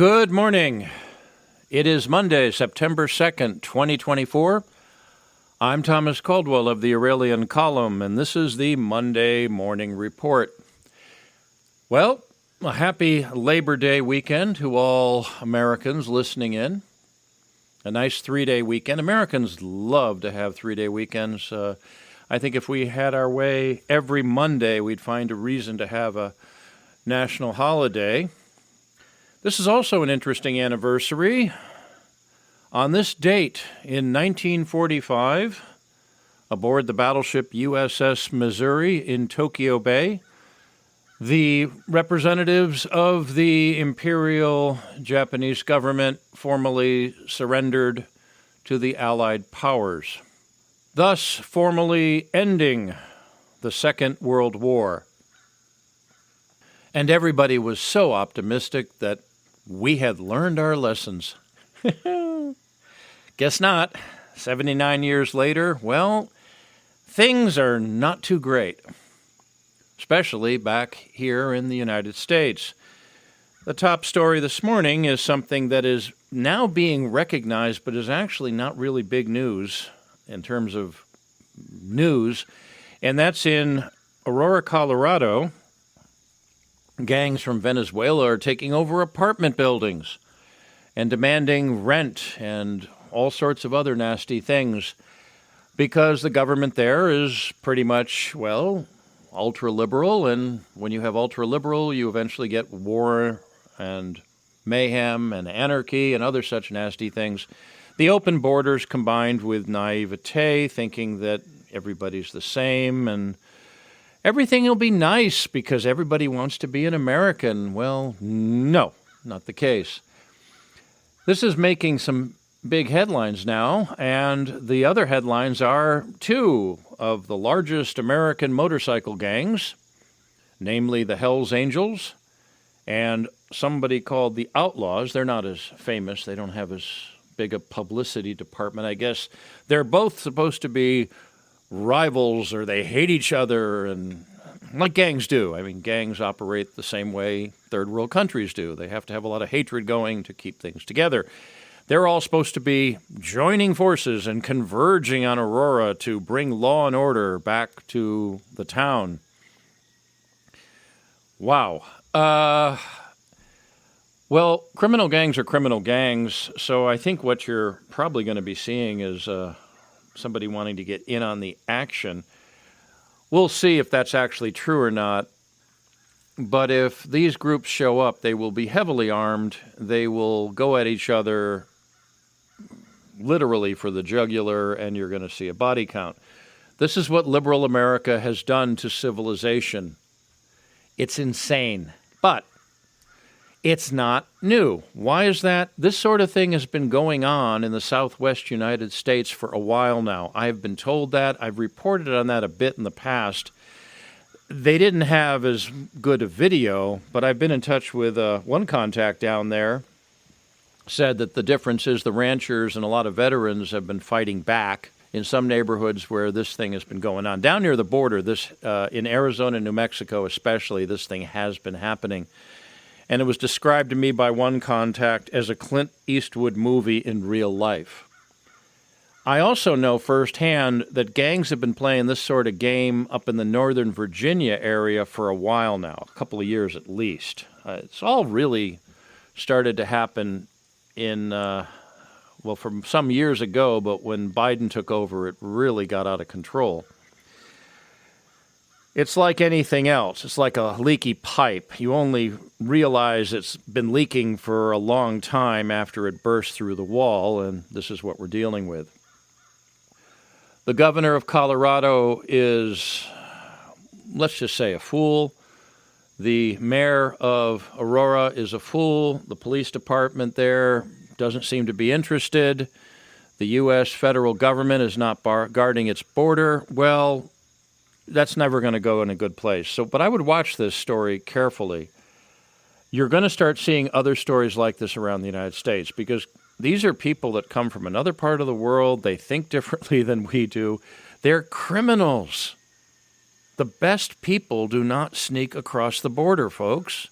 Good morning. It is Monday, September 2nd, 2024. I'm Thomas Caldwell of the Aurelian Column, and this is the Monday Morning Report. Well, a happy Labor Day weekend to all Americans listening in. A nice three-day weekend. Americans love to have three-day weekends. I think if we had our way every Monday, we'd find a reason to have a national holiday. This is also an interesting anniversary. On this date in 1945, aboard the battleship USS Missouri in Tokyo Bay, the representatives of the Imperial Japanese government formally surrendered to the Allied powers, thus formally ending the Second World War. And everybody was so optimistic that we had learned our lessons. Guess not. 79 years later, well, things are not too great, especially back here in the United States. The top story this morning is something that is now being recognized, but is actually not really big news in terms of news, and that's in Aurora, Colorado. Gangs from Venezuela are taking over apartment buildings and demanding rent and all sorts of other nasty things because the government there is pretty much, well, ultra-liberal, and when you have ultra-liberal, you eventually get war and mayhem and anarchy and other such nasty things. The open borders combined with naivete, thinking that everybody's the same and everything will be nice because everybody wants to be an American. Well, no, not the case. This is making some big headlines now, and the other headlines are two of the largest American motorcycle gangs, namely the Hells Angels and somebody called the Outlaws. They're not as famous. They don't have as big a publicity department. I guess they're both supposed to be rivals, or they hate each other, and like gangs do. I mean, gangs operate the same way third world countries do. They have to have a lot of hatred going to keep things together. They're all supposed to be joining forces and converging on Aurora to bring law and order back to the town. Wow. Well, criminal gangs are criminal gangs, so I think what you're probably going to be seeing is somebody wanting to get in on the action. We'll see if that's actually true or not. But if these groups show up, they will be heavily armed. They will go at each other literally for the jugular, and you're going to see a body count. This is what liberal America has done to civilization. It's insane. But it's not new. Why is that? This sort of thing has been going on in the Southwest United States for a while now. I've been told that. I've reported on that a bit in the past. They didn't have as good a video, but I've been in touch with one contact down there, said that the difference is the ranchers and a lot of veterans have been fighting back in some neighborhoods where this thing has been going on. Down near the border, this in Arizona and New Mexico especially, this thing has been happening. And it was described to me by one contact as a Clint Eastwood movie in real life. I also know firsthand that gangs have been playing this sort of game up in the Northern Virginia area for a while now, a couple of years at least. It's all really started to happen from some years ago, but when Biden took over, it really got out of control. It's like anything else. It's like a leaky pipe. You only realize it's been leaking for a long time after it burst through the wall, and this is what we're dealing with. The governor of Colorado is, let's just say, a fool. The mayor of Aurora is a fool. The police department there doesn't seem to be interested. The U.S. federal government is not guarding its border. Well, that's never going to go in a good place. But I would watch this story carefully. You're going to start seeing other stories like this around the United States because these are people that come from another part of the world. They think differently than we do. They're criminals. The best people do not sneak across the border, folks.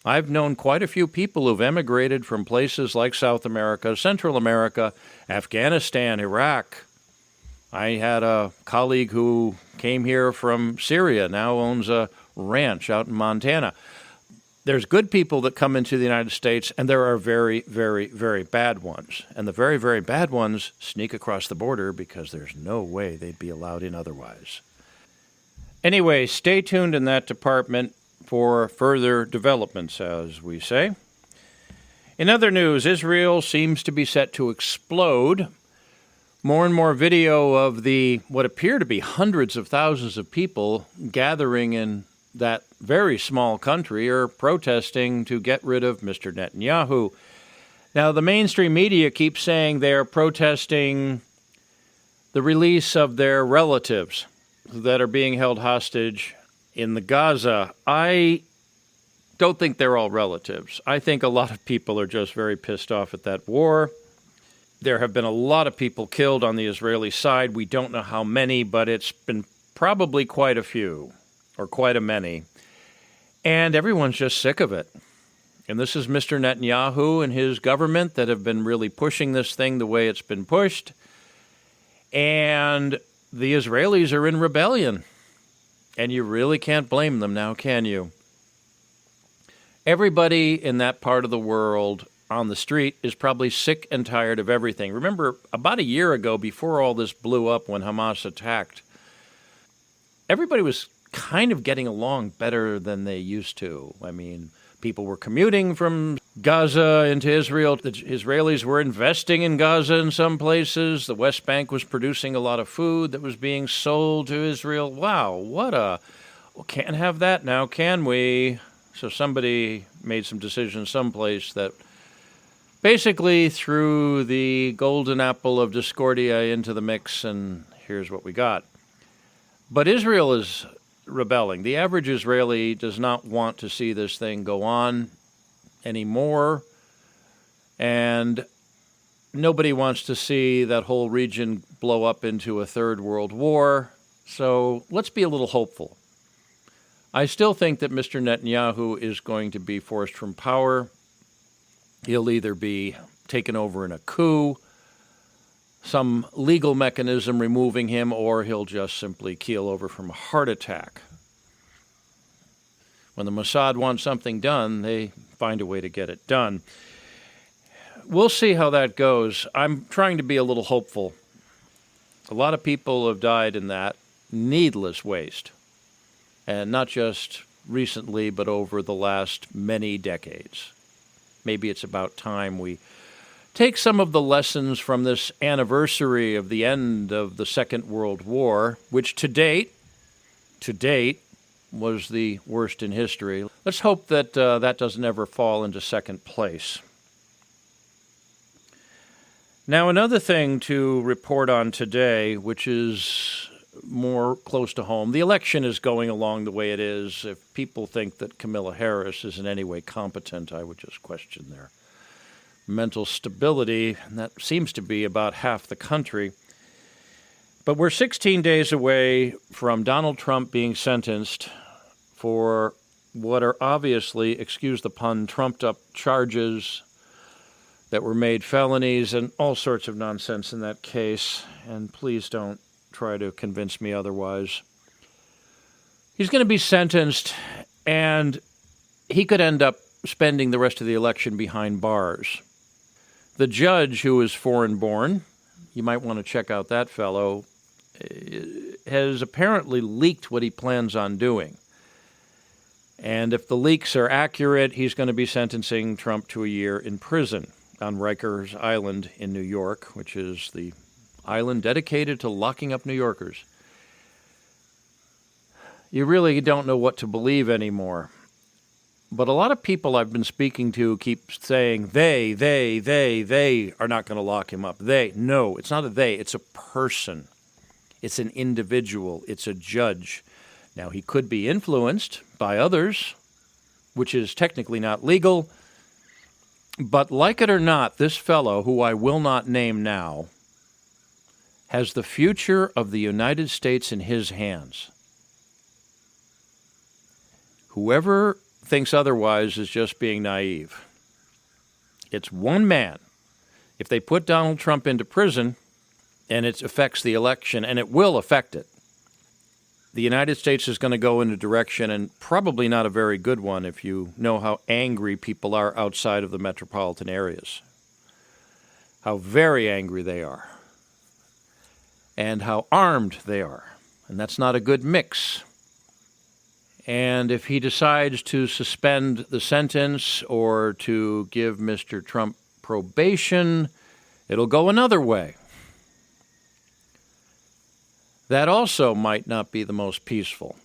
I've known quite a few people who've emigrated from places like South America, Central America, Afghanistan, Iraq. I had a colleague who came here from Syria, now owns a ranch out in Montana. There's good people that come into the United States, and there are very, very, very bad ones. And the very, very bad ones sneak across the border because there's no way they'd be allowed in otherwise. Anyway, stay tuned in that department for further developments, as we say. In other news, Israel seems to be set to explode. More and more video of what appear to be hundreds of thousands of people gathering in that very small country are protesting to get rid of Mr. Netanyahu. Now, the mainstream media keeps saying they are protesting the release of their relatives that are being held hostage in the Gaza. I don't think they're all relatives. I think a lot of people are just very pissed off at that war. There have been a lot of people killed on the Israeli side. We don't know how many, but it's been probably quite a few, or quite a many. And everyone's just sick of it. And this is Mr. Netanyahu and his government that have been really pushing this thing the way it's been pushed. And the Israelis are in rebellion. And you really can't blame them now, can you? Everybody in that part of the world on the street is probably sick and tired of everything. Remember, about a year ago, before all this blew up when Hamas attacked, everybody was kind of getting along better than they used to. I mean, people were commuting from Gaza into Israel. The Israelis were investing in Gaza in some places. The West Bank was producing a lot of food that was being sold to Israel. Wow, can't have that now, can we? So somebody made some decisions someplace that basically threw the golden apple of discordia into the mix, and here's what we got. But Israel is rebelling. The average Israeli does not want to see this thing go on anymore, and nobody wants to see that whole region blow up into a third world war. So let's be a little hopeful. I still think that Mr. Netanyahu is going to be forced from power. He'll either be taken over in a coup, some legal mechanism removing him, or he'll just simply keel over from a heart attack. When the Mossad wants something done, they find a way to get it done. We'll see how that goes. I'm trying to be a little hopeful. A lot of people have died in that needless waste, and not just recently, but over the last many decades. Maybe it's about time we take some of the lessons from this anniversary of the end of the Second World War, which to date, was the worst in history. Let's hope that that doesn't ever fall into second place. Now, another thing to report on today, which is more close to home, the election is going along the way it is. If people think that Kamala Harris is in any way competent, I would just question their mental stability, and that seems to be about half the country. But we're 16 days away from Donald Trump being sentenced for what are obviously, excuse the pun, trumped-up charges that were made felonies and all sorts of nonsense in that case, and please don't try to convince me otherwise. He's going to be sentenced, and he could end up spending the rest of the election behind bars. The judge, who is foreign-born, you might want to check out that fellow, has apparently leaked what he plans on doing. And if the leaks are accurate, he's going to be sentencing Trump to a year in prison on Rikers Island in New York, which is the island dedicated to locking up New Yorkers. You really don't know what to believe anymore. But a lot of people I've been speaking to keep saying they are not going to lock him up. No, it's not a they, it's a person. It's an individual. It's a judge. Now, he could be influenced by others, which is technically not legal. But like it or not, this fellow, who I will not name now, has the future of the United States in his hands. Whoever thinks otherwise is just being naive. It's one man. If they put Donald Trump into prison and it affects the election, and it will affect it, the United States is going to go in a direction, and probably not a very good one if you know how angry people are outside of the metropolitan areas. How very angry they are. And how armed they are. And that's not a good mix. And if he decides to suspend the sentence or to give Mr. Trump probation, it'll go another way. That also might not be the most peaceful.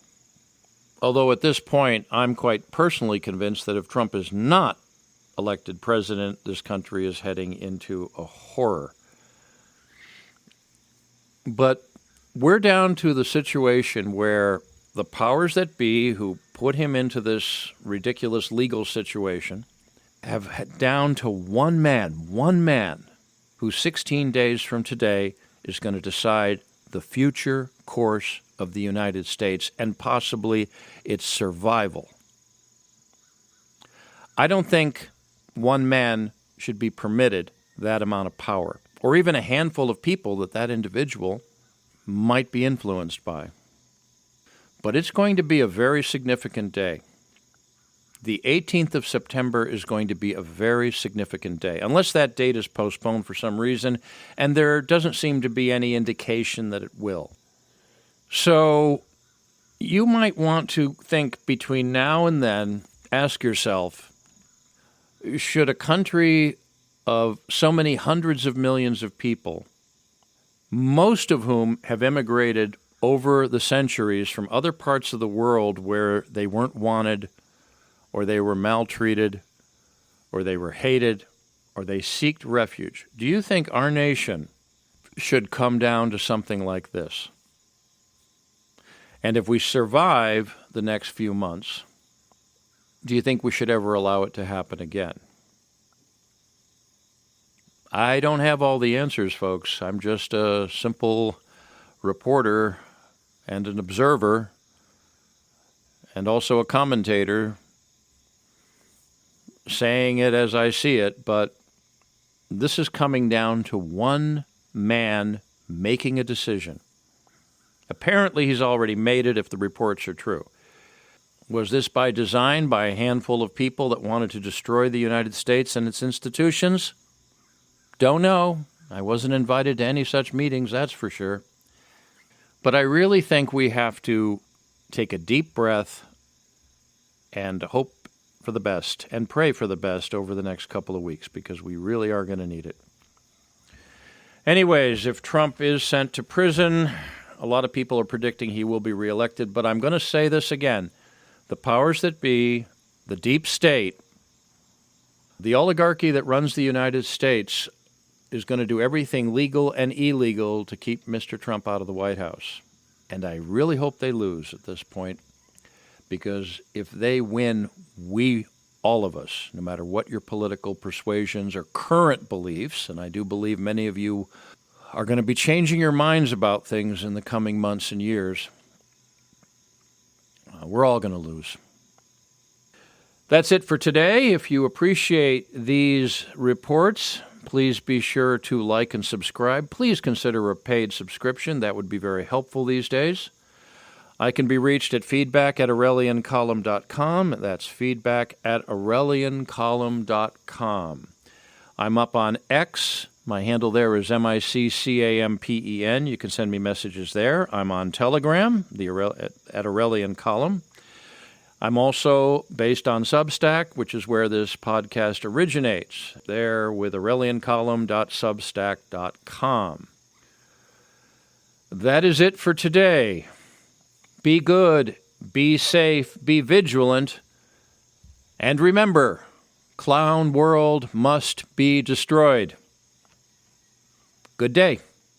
Although at this point, I'm quite personally convinced that if Trump is not elected president, this country is heading into a horror. But we're down to the situation where the powers that be who put him into this ridiculous legal situation have down to one man, who 16 days from today is going to decide the future course of the United States and possibly its survival. I don't think one man should be permitted that amount of power, or even a handful of people that individual might be influenced by. But it's going to be a very significant day. The 18th of September is going to be a very significant day, unless that date is postponed for some reason, and there doesn't seem to be any indication that it will. So you might want to think between now and then, ask yourself, should a country of so many hundreds of millions of people, most of whom have immigrated over the centuries from other parts of the world where they weren't wanted, or they were maltreated, or they were hated, or they sought refuge. Do you think our nation should come down to something like this? And if we survive the next few months, do you think we should ever allow it to happen again? I don't have all the answers, folks. I'm just a simple reporter and an observer and also a commentator saying it as I see it, but this is coming down to one man making a decision. Apparently he's already made it if the reports are true. Was this by design by a handful of people that wanted to destroy the United States and its institutions? Don't know. I wasn't invited to any such meetings, that's for sure. But I really think we have to take a deep breath and hope for the best and pray for the best over the next couple of weeks, because we really are going to need it. Anyways, if Trump is sent to prison, a lot of people are predicting he will be reelected, but I'm going to say this again. The powers that be, the deep state, the oligarchy that runs the United States is going to do everything legal and illegal to keep Mr. Trump out of the White House. And I really hope they lose at this point, because if they win, we, all of us, no matter what your political persuasions or current beliefs, and I do believe many of you are going to be changing your minds about things in the coming months and years, we're all going to lose. That's it for today. If you appreciate these reports, please be sure to like and subscribe. Please consider a paid subscription. That would be very helpful these days. I can be reached at feedback@aureliancolumn.com. That's feedback@aureliancolumn.com. I'm up on X. My handle there is MICCAMPEN. You can send me messages there. I'm on Telegram, at Aurelian Column. I'm also based on Substack, which is where this podcast originates, there with aureliancolumn.substack.com. That is it for today. Be good, be safe, be vigilant, and remember, clown world must be destroyed. Good day.